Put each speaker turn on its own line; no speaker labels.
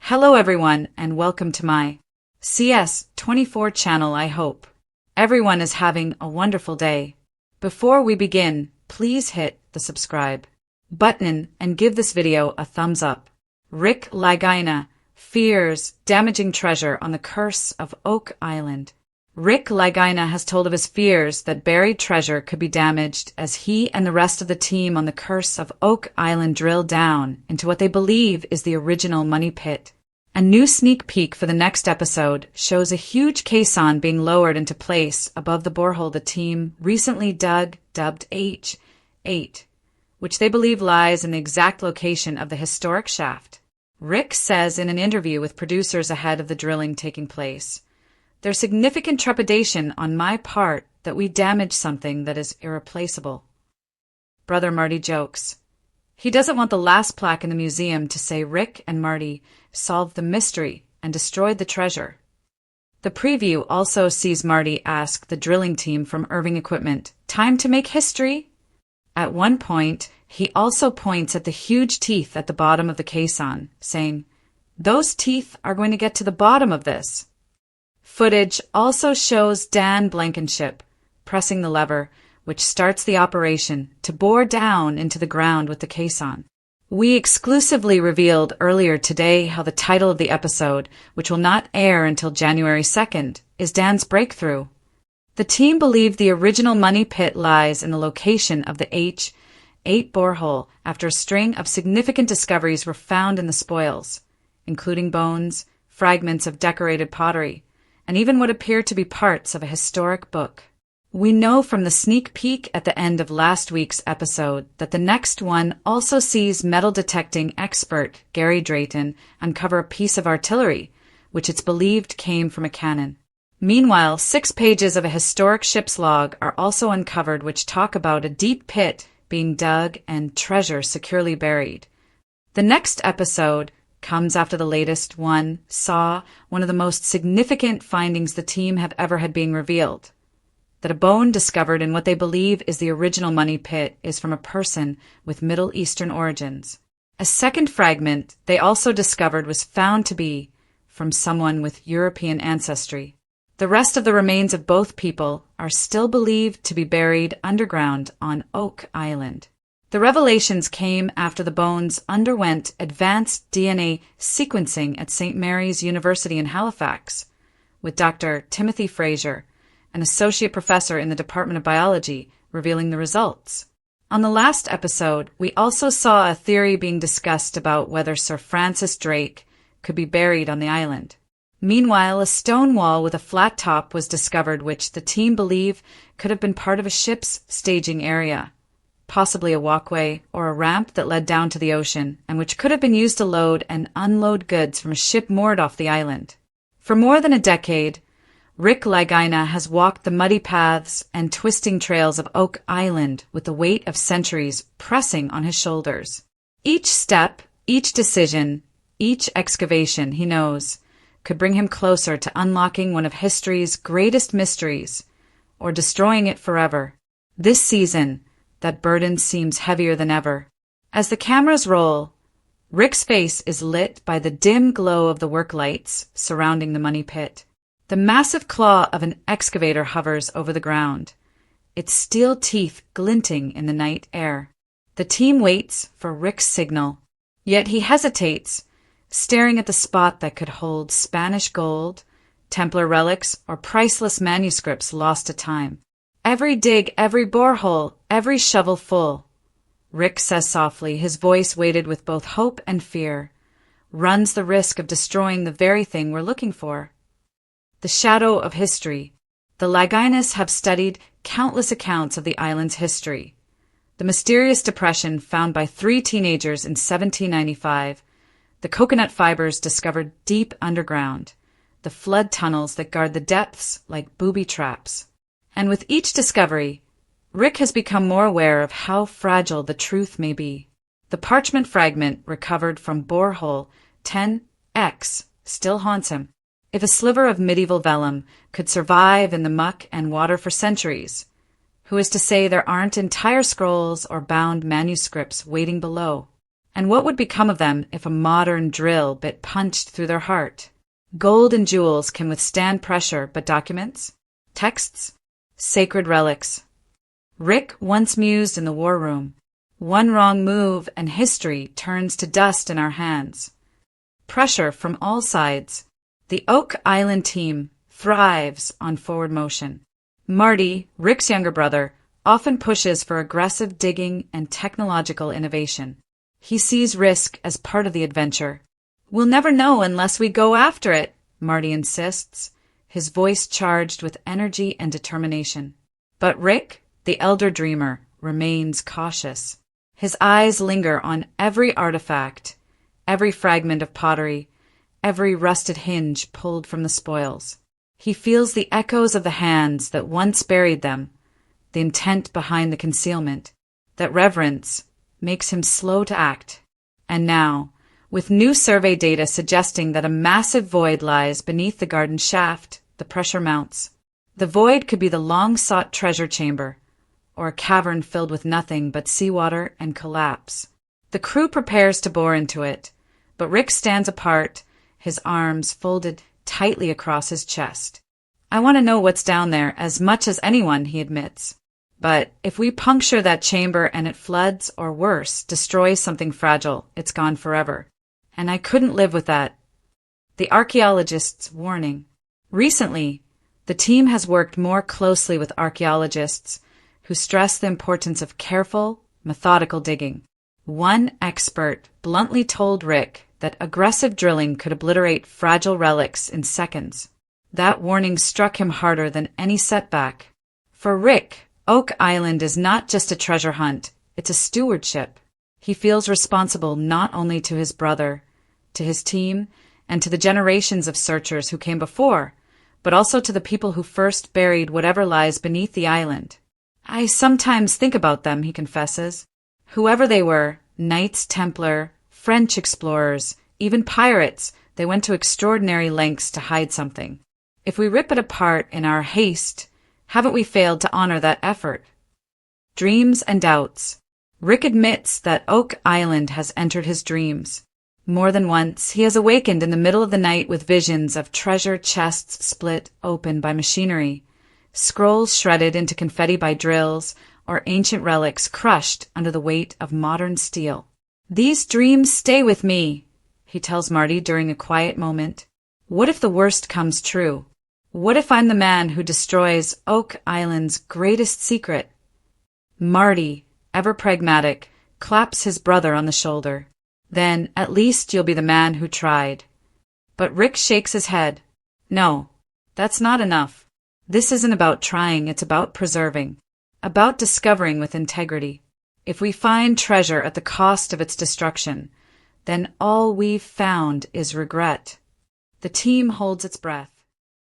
Hello everyone and welcome to my CS24 channel. I hope everyone is having a wonderful day. Before we begin, please hit the subscribe button and give this video a thumbs up. Rick Lagina fears damaging treasure on the curse of Oak Island. Rick Lagina has told of his fears that buried treasure could be damaged as he and the rest of the team on the curse of Oak Island drill down into what they believe is the original money pit. A new sneak peek for the next episode shows a huge caisson being lowered into place above the borehole the team recently dubbed H8, which they believe lies in the exact location of the historic shaft. Rick says in an interview with producers ahead of the drilling taking place, "There's significant trepidation on my part that we damage something that is irreplaceable." Brother Marty jokes. He doesn't want the last plaque in the museum to say Rick and Marty solved the mystery and destroyed the treasure. The preview also sees Marty ask the drilling team from Irving Equipment, "Time to make history?" At one point, he also points at the huge teeth at the bottom of the caisson, saying, "Those teeth are going to get to the bottom of this." Footage also shows Dan Blankenship pressing the lever, which starts the operation to bore down into the ground with the caisson. We exclusively revealed earlier today how the title of the episode, which will not air until January 2nd, is Dan's breakthrough. The team believed the original money pit lies in the location of the H8 borehole after a string of significant discoveries were found in the spoils, including bones, fragments of decorated pottery, and even what appeared to be parts of a historic book. We know from the sneak peek at the end of last week's episode that the next one also sees metal detecting expert Gary Drayton uncover a piece of artillery, which it's believed came from a cannon. Meanwhile, 6 pages of a historic ship's log are also uncovered which talk about a deep pit being dug and treasure securely buried. The next episode comes after the latest one saw one of the most significant findings the team have ever had being revealed, that a bone discovered in what they believe is the original money pit is from a person with Middle Eastern origins. A second fragment they also discovered was found to be from someone with European ancestry. The rest of the remains of both people are still believed to be buried underground on Oak Island. The revelations came after the bones underwent advanced DNA sequencing at St. Mary's University in Halifax, with Dr. Timothy Fraser, an associate professor in the Department of Biology, revealing the results. On the last episode, we also saw a theory being discussed about whether Sir Francis Drake could be buried on the island. Meanwhile, a stone wall with a flat top was discovered which the team believe could have been part of a ship's staging area, possibly a walkway or a ramp that led down to the ocean, and which could have been used to load and unload goods from a ship moored off the island. For more than a decade, Rick Lagina has walked the muddy paths and twisting trails of Oak Island with the weight of centuries pressing on his shoulders. Each step, each decision, each excavation, he knows, could bring him closer to unlocking one of history's greatest mysteries, or destroying it forever. This season, that burden seems heavier than ever. As the cameras roll, Rick's face is lit by the dim glow of the work lights surrounding the money pit. The massive claw of an excavator hovers over the ground, its steel teeth glinting in the night air. The team waits for Rick's signal, yet he hesitates, staring at the spot that could hold Spanish gold, Templar relics, or priceless manuscripts lost to time. "Every dig, every borehole, every shovel full," Rick says softly, his voice weighted with both hope and fear, "runs the risk of destroying the very thing we're looking for." The shadow of history. The Laginas have studied countless accounts of the island's history. The mysterious depression found by 3 teenagers in 1795, the coconut fibers discovered deep underground, the flood tunnels that guard the depths like booby traps. And with each discovery, Rick has become more aware of how fragile the truth may be. The parchment fragment recovered from borehole 10X still haunts him. If a sliver of medieval vellum could survive in the muck and water for centuries, who is to say there aren't entire scrolls or bound manuscripts waiting below? And what would become of them if a modern drill bit punched through their heart? Gold and jewels can withstand pressure, but documents? Texts? Sacred relics. Rick once mused in the war room. One wrong move and history turns to dust in our hands. Pressure from all sides. The Oak Island team thrives on forward motion. Marty, Rick's younger brother, often pushes for aggressive digging and technological innovation. He sees risk as part of the adventure. "We'll never know unless we go after it," Marty insists, his voice charged with energy and determination. But Rick, the elder dreamer, remains cautious. His eyes linger on every artifact, every fragment of pottery, every rusted hinge pulled from the spoils. He feels the echoes of the hands that once buried them, the intent behind the concealment. That reverence makes him slow to act. And now, with new survey data suggesting that a massive void lies beneath the garden shaft, the pressure mounts. The void could be the long-sought treasure chamber, or a cavern filled with nothing but seawater and collapse. The crew prepares to bore into it, but Rick stands apart, his arms folded tightly across his chest. "I want to know what's down there as much as anyone," he admits. "But if we puncture that chamber and it floods, or worse, destroys something fragile, it's gone forever. And I couldn't live with that." The archaeologist's warning. Recently, the team has worked more closely with archaeologists who stress the importance of careful, methodical digging. One expert bluntly told Rick that aggressive drilling could obliterate fragile relics in seconds. That warning struck him harder than any setback. For Rick, Oak Island is not just a treasure hunt, it's a stewardship. He feels responsible not only to his brother, to his team, and to the generations of searchers who came before, but also to the people who first buried whatever lies beneath the island. "I sometimes think about them," he confesses. "Whoever they were, Knights Templar, French explorers, even pirates, they went to extraordinary lengths to hide something. If we rip it apart in our haste, haven't we failed to honor that effort?" Dreams and doubts. Rick admits that Oak Island has entered his dreams. More than once, he has awakened in the middle of the night with visions of treasure chests split open by machinery, scrolls shredded into confetti by drills, or ancient relics crushed under the weight of modern steel. "These dreams stay with me," he tells Marty during a quiet moment. "What if the worst comes true? What if I'm the man who destroys Oak Island's greatest secret?" Marty, ever pragmatic, claps his brother on the shoulder. "Then at least you'll be the man who tried." But Rick shakes his head. "No, that's not enough. This isn't about trying, it's about preserving, about discovering with integrity. If we find treasure at the cost of its destruction, then all we've found is regret." The team holds its breath.